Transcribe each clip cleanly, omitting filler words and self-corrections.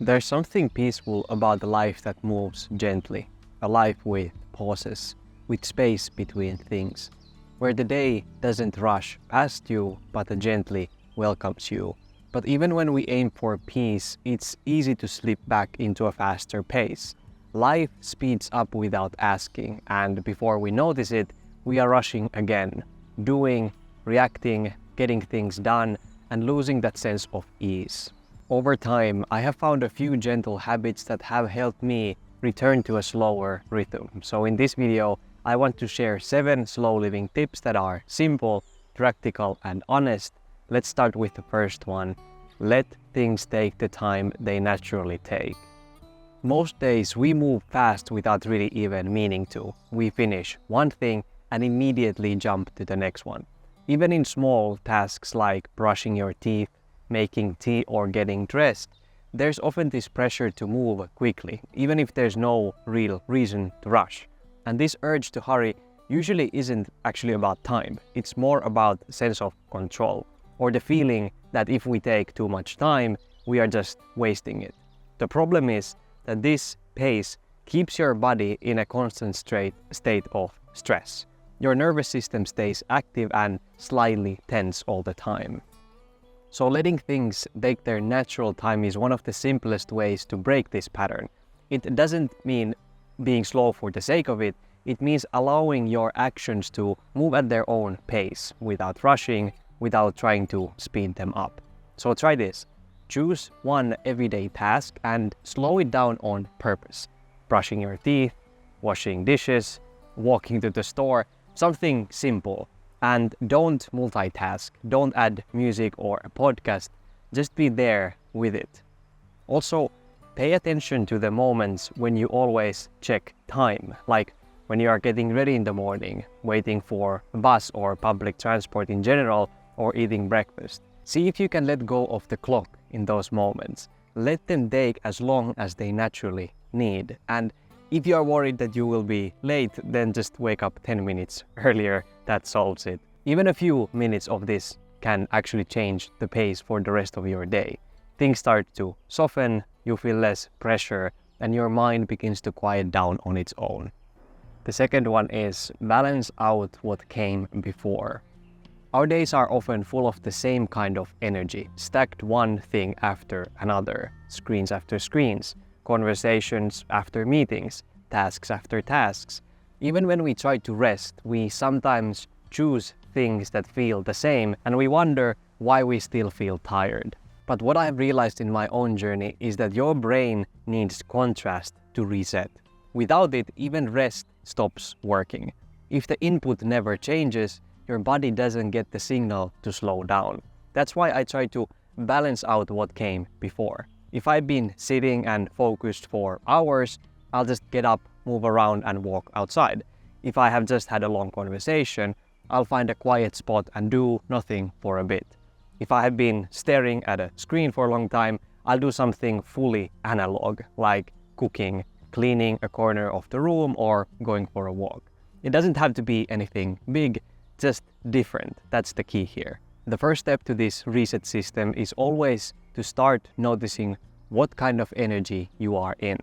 There's something peaceful about a life that moves gently, a life with pauses, with space between things, where the day doesn't rush past you but gently welcomes you. But even when we aim for peace, it's easy to slip back into a faster pace. Life speeds up without asking, and before we notice it, we are rushing again, doing, reacting, getting things done, and losing that sense of ease. Over time, I have found a few gentle habits that have helped me return to a slower rhythm. So in this video, I want to share 7 slow living tips that are simple, practical, and honest. Let's start with the first one. Let things take the time they naturally take. Most days we move fast without really even meaning to. We finish one thing and immediately jump to the next one. Even in small tasks like brushing your teeth, making tea, or getting dressed, there's often this pressure to move quickly, even if there's no real reason to rush. And this urge to hurry usually isn't actually about time. It's more about sense of control, or the feeling that if we take too much time, we are just wasting it. The problem is that this pace keeps your body in a constant state of stress. Your nervous system stays active and slightly tense all the time. So letting things take their natural time is one of the simplest ways to break this pattern. It doesn't mean being slow for the sake of it. It means allowing your actions to move at their own pace without rushing, without trying to speed them up. So try this. Choose one everyday task and slow it down on purpose. Brushing your teeth, washing dishes, walking to the store, something simple. And don't multitask, don't add music or a podcast, just be there with it. Also, pay attention to the moments when you always check time, like when you are getting ready in the morning, waiting for a bus or public transport in general, or eating breakfast. See if you can let go of the clock in those moments. Let them take as long as they naturally need. And if you are worried that you will be late, then just wake up 10 minutes earlier. That solves it. Even a few minutes of this can actually change the pace for the rest of your day. Things start to soften, you feel less pressure, and your mind begins to quiet down on its own. The second one is balance out what came before. Our days are often full of the same kind of energy, stacked one thing after another, screens after screens, conversations after meetings, tasks after tasks. Even when we try to rest, we sometimes choose things that feel the same, and we wonder why we still feel tired. But what I've realized in my own journey is that your brain needs contrast to reset. Without it, even rest stops working. If the input never changes, your body doesn't get the signal to slow down. That's why I try to balance out what came before. If I've been sitting and focused for hours, I'll just get up, move around, and walk outside. If I have just had a long conversation, I'll find a quiet spot and do nothing for a bit. If I have been staring at a screen for a long time, I'll do something fully analog, like cooking, cleaning a corner of the room, or going for a walk. It doesn't have to be anything big, just different. That's the key here. The first step to this reset system is always to start noticing what kind of energy you are in.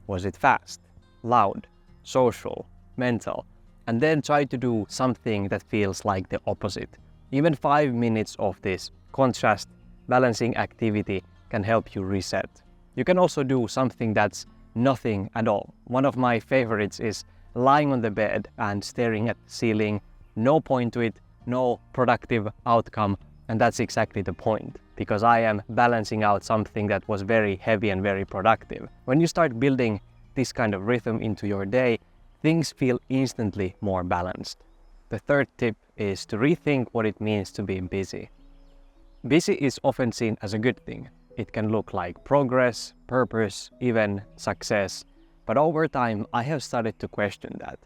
Was it fast, loud, social, mental? And then try to do something that feels like the opposite. Even 5 minutes of this contrast balancing activity can help you reset. You can also do something that's nothing at all. One of my favorites is lying on the bed and staring at the ceiling. No point to it, no productive outcome, and that's exactly the point, because I am balancing out something that was very heavy and very productive. When you start building this kind of rhythm into your day, things feel instantly more balanced. The third tip is to rethink what it means to be busy. Busy is often seen as a good thing. It can look like progress, purpose, even success. But over time, I have started to question that.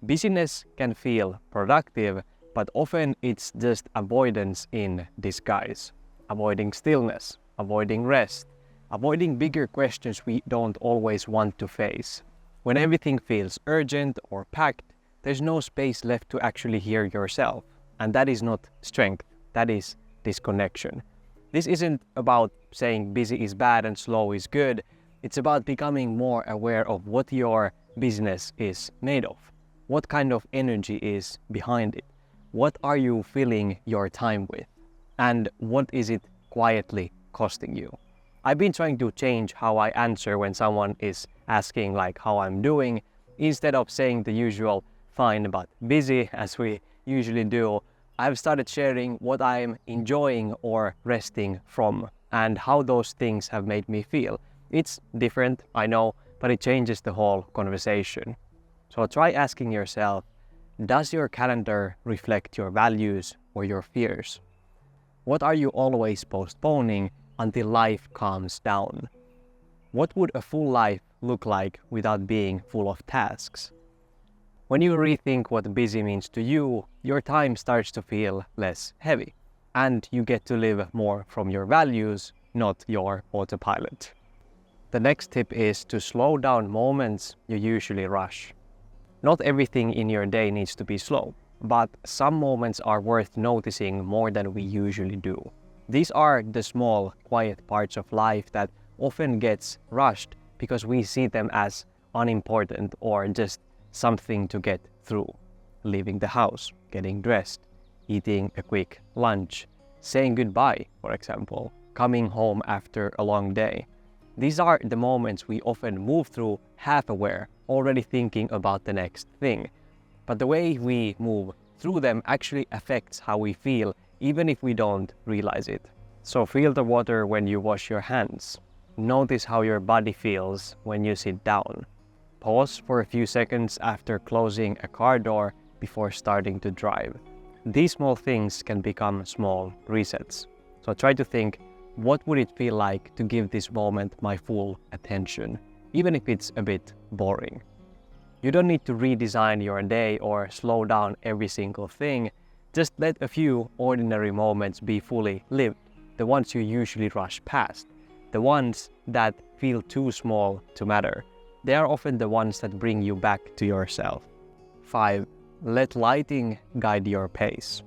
Busyness can feel productive, but often it's just avoidance in disguise. Avoiding stillness, avoiding rest, avoiding bigger questions we don't always want to face. When everything feels urgent or packed, there's no space left to actually hear yourself. And that is not strength, that is disconnection. This isn't about saying busy is bad and slow is good. It's about becoming more aware of what your business is made of. What kind of energy is behind it? What are you filling your time with? And what is it quietly costing you? I've been trying to change how I answer when someone is asking like how I'm doing. Instead of saying the usual fine but busy as we usually do, I've started sharing what I'm enjoying or resting from and how those things have made me feel. It's different, I know, but it changes the whole conversation. So try asking yourself, does your calendar reflect your values or your fears? What are you always postponing until life calms down? What would a full life look like without being full of tasks? When you rethink what busy means to you, your time starts to feel less heavy, and you get to live more from your values, not your autopilot. The next tip is to slow down moments you usually rush. Not everything in your day needs to be slow, but some moments are worth noticing more than we usually do. These are the small, quiet parts of life that often gets rushed because we see them as unimportant or just something to get through. Leaving the house, getting dressed, eating a quick lunch, saying goodbye, for example, coming home after a long day. These are the moments we often move through half aware, already thinking about the next thing. But the way we move through them actually affects how we feel, even if we don't realize it. So feel the water when you wash your hands. Notice how your body feels when you sit down. Pause for a few seconds after closing a car door before starting to drive. These small things can become small resets. So try to think, what would it feel like to give this moment my full attention, even if it's a bit boring? You don't need to redesign your day or slow down every single thing. Just let a few ordinary moments be fully lived, the ones you usually rush past, the ones that feel too small to matter. They are often the ones that bring you back to yourself. 5. Let lighting guide your pace.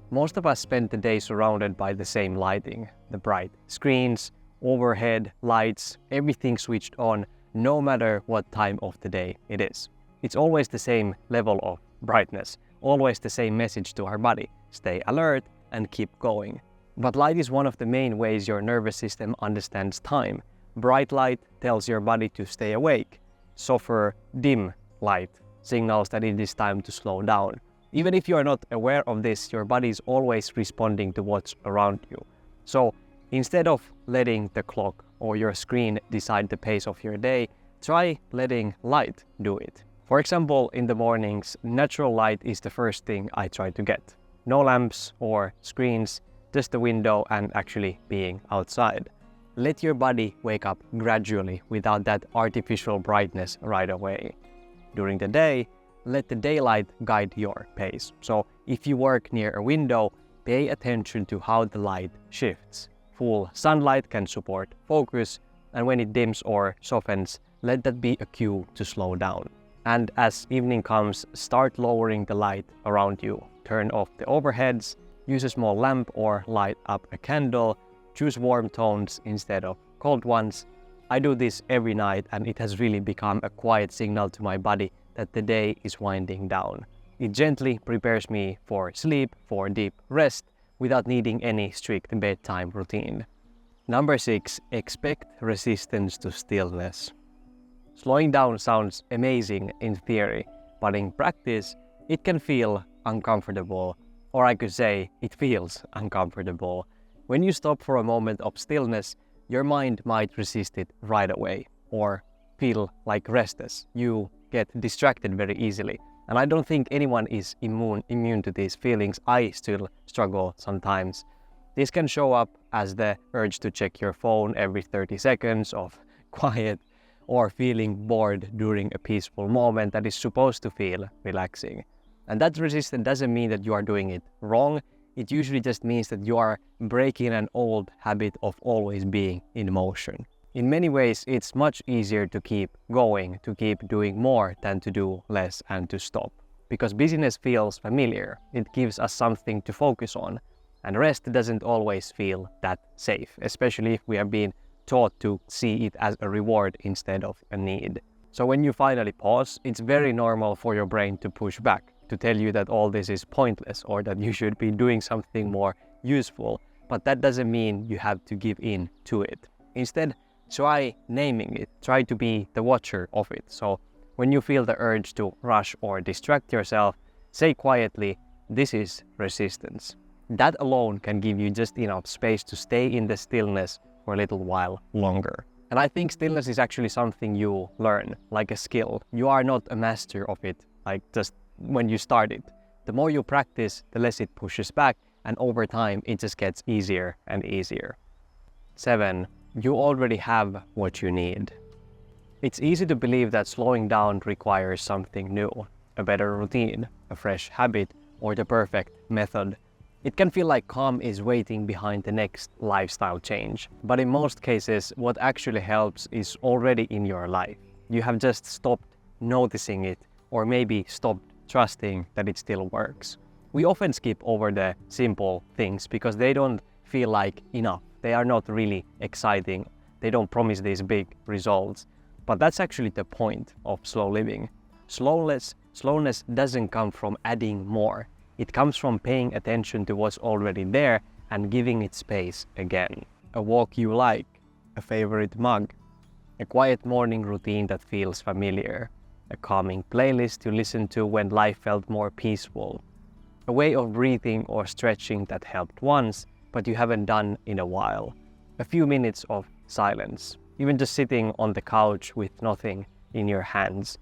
Most of us spend the day surrounded by the same lighting, the bright screens, overhead lights, everything switched on, no matter what time of the day it is. It's always the same level of brightness, always the same message to our body: stay alert and keep going. But light is one of the main ways your nervous system understands time. Bright light tells your body to stay awake. Softer, dim light signals that it is time to slow down. Even if you are not aware of this, your body is always responding to what's around you. So instead of letting the clock or your screen decide the pace of your day, try letting light do it. For example, in the mornings, natural light is the first thing I try to get. No lamps or screens, just the window and actually being outside. Let your body wake up gradually without that artificial brightness right away. During the day, let the daylight guide your pace. So if you work near a window, pay attention to how the light shifts. Full sunlight can support focus, and when it dims or softens, let that be a cue to slow down. And as evening comes, start lowering the light around you. Turn off the overheads, use a small lamp or light up a candle. Choose warm tones instead of cold ones. I do this every night, and it has really become a quiet signal to my body that the day is winding down. It gently prepares me for sleep, for deep rest, without needing any strict bedtime routine. Number 6, expect resistance to stillness. Slowing down sounds amazing in theory, but in practice, it can feel uncomfortable, or I could say it feels uncomfortable. When you stop for a moment of stillness, your mind might resist it right away, or feel like restless. You get distracted very easily. And I don't think anyone is immune to these feelings. I still struggle sometimes. This can show up as the urge to check your phone every 30 seconds of quiet, or feeling bored during a peaceful moment that is supposed to feel relaxing. And that resistance doesn't mean that you are doing it wrong. It usually just means that you are breaking an old habit of always being in motion. In many ways, it's much easier to keep going, to keep doing more than to do less and to stop. Because busyness feels familiar. It gives us something to focus on. And rest doesn't always feel that safe, especially if we are being taught to see it as a reward instead of a need. So when you finally pause, it's very normal for your brain to push back, to tell you that all this is pointless or that you should be doing something more useful. But that doesn't mean you have to give in to it. Instead, try naming it. Try to be the watcher of it. So when you feel the urge to rush or distract yourself, say quietly, "This is resistance." That alone can give you just enough space to stay in the stillness for a little while longer. And I think stillness is actually something you learn, like a skill. You are not a master of it, like just when you start it. The more you practice, the less it pushes back, and over time it just gets easier and easier. 7. You already have what you need. It's easy to believe that slowing down requires something new, a better routine, a fresh habit, or the perfect method. It can feel like calm is waiting behind the next lifestyle change. But in most cases, what actually helps is already in your life. You have just stopped noticing it, or maybe stopped trusting that it still works. We often skip over the simple things because they don't feel like enough. They are not really exciting. They don't promise these big results. But that's actually the point of slow living. Slowness doesn't come from adding more. It comes from paying attention to what's already there and giving it space again. A walk you like, a favorite mug, a quiet morning routine that feels familiar, a calming playlist to listen to when life felt more peaceful, a way of breathing or stretching that helped once, but you haven't done in a while, a few minutes of silence, even just sitting on the couch with nothing in your hands.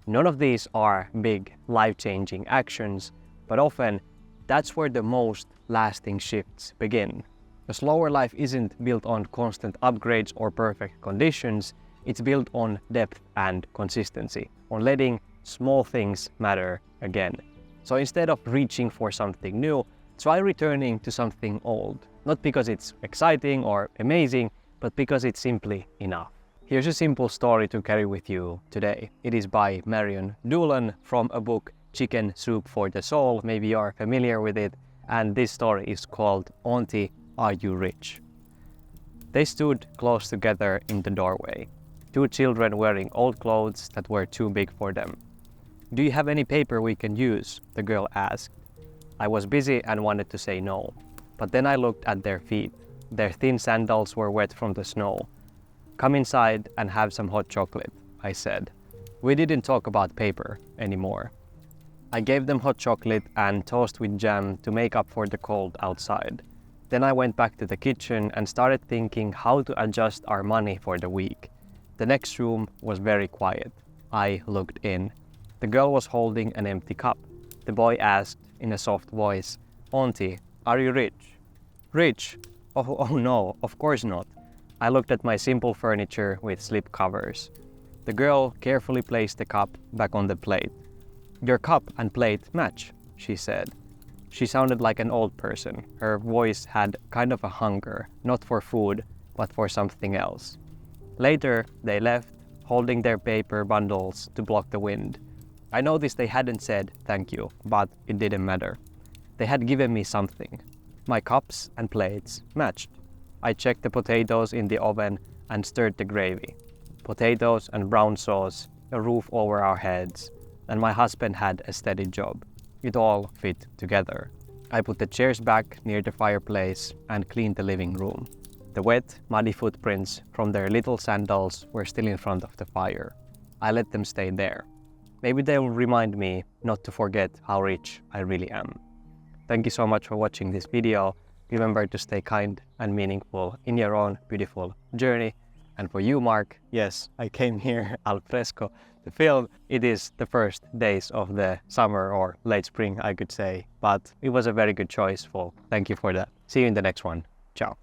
None of these are big, life-changing actions, but often that's where the most lasting shifts begin. A slower life isn't built on constant upgrades or perfect conditions. It's built on depth and consistency, on letting small things matter again. So instead of reaching for something new, try returning to something old. Not because it's exciting or amazing, but because it's simply enough. Here's a simple story to carry with you today. It is by Marion Doolan from a book, Chicken Soup for the Soul. Maybe you are familiar with it. And this story is called Auntie, Are You Rich? They stood close together in the doorway. Two children wearing old clothes that were too big for them. "Do you have any paper we can use?" the girl asked. I was busy and wanted to say no. But then I looked at their feet. Their thin sandals were wet from the snow. "Come inside and have some hot chocolate," I said. We didn't talk about paper anymore. I gave them hot chocolate and toast with jam to make up for the cold outside. Then I went back to the kitchen and started thinking how to adjust our money for the week. The next room was very quiet. I looked in. The girl was holding an empty cup. The boy asked in a soft voice, "Auntie, are you rich?" "Rich? Oh no, of course not." I looked at my simple furniture with slip covers. The girl carefully placed the cup back on the plate. "Your cup and plate match," she said. She sounded like an old person. Her voice had kind of a hunger, not for food, but for something else. Later, they left, holding their paper bundles to block the wind. I noticed they hadn't said thank you, but it didn't matter. They had given me something. My cups and plates matched. I checked the potatoes in the oven and stirred the gravy. Potatoes and brown sauce, a roof over our heads, and my husband had a steady job. It all fit together. I put the chairs back near the fireplace and cleaned the living room. The wet, muddy footprints from their little sandals were still in front of the fire. I let them stay there. Maybe they will remind me not to forget how rich I really am. Thank you so much for watching this video. Remember to stay kind and meaningful in your own beautiful journey. And for you, Mark, yes, I came here al fresco to film. It is the first days of the summer or late spring, I could say, but it was a very good choice. Thank you for that. See you in the next one. Ciao.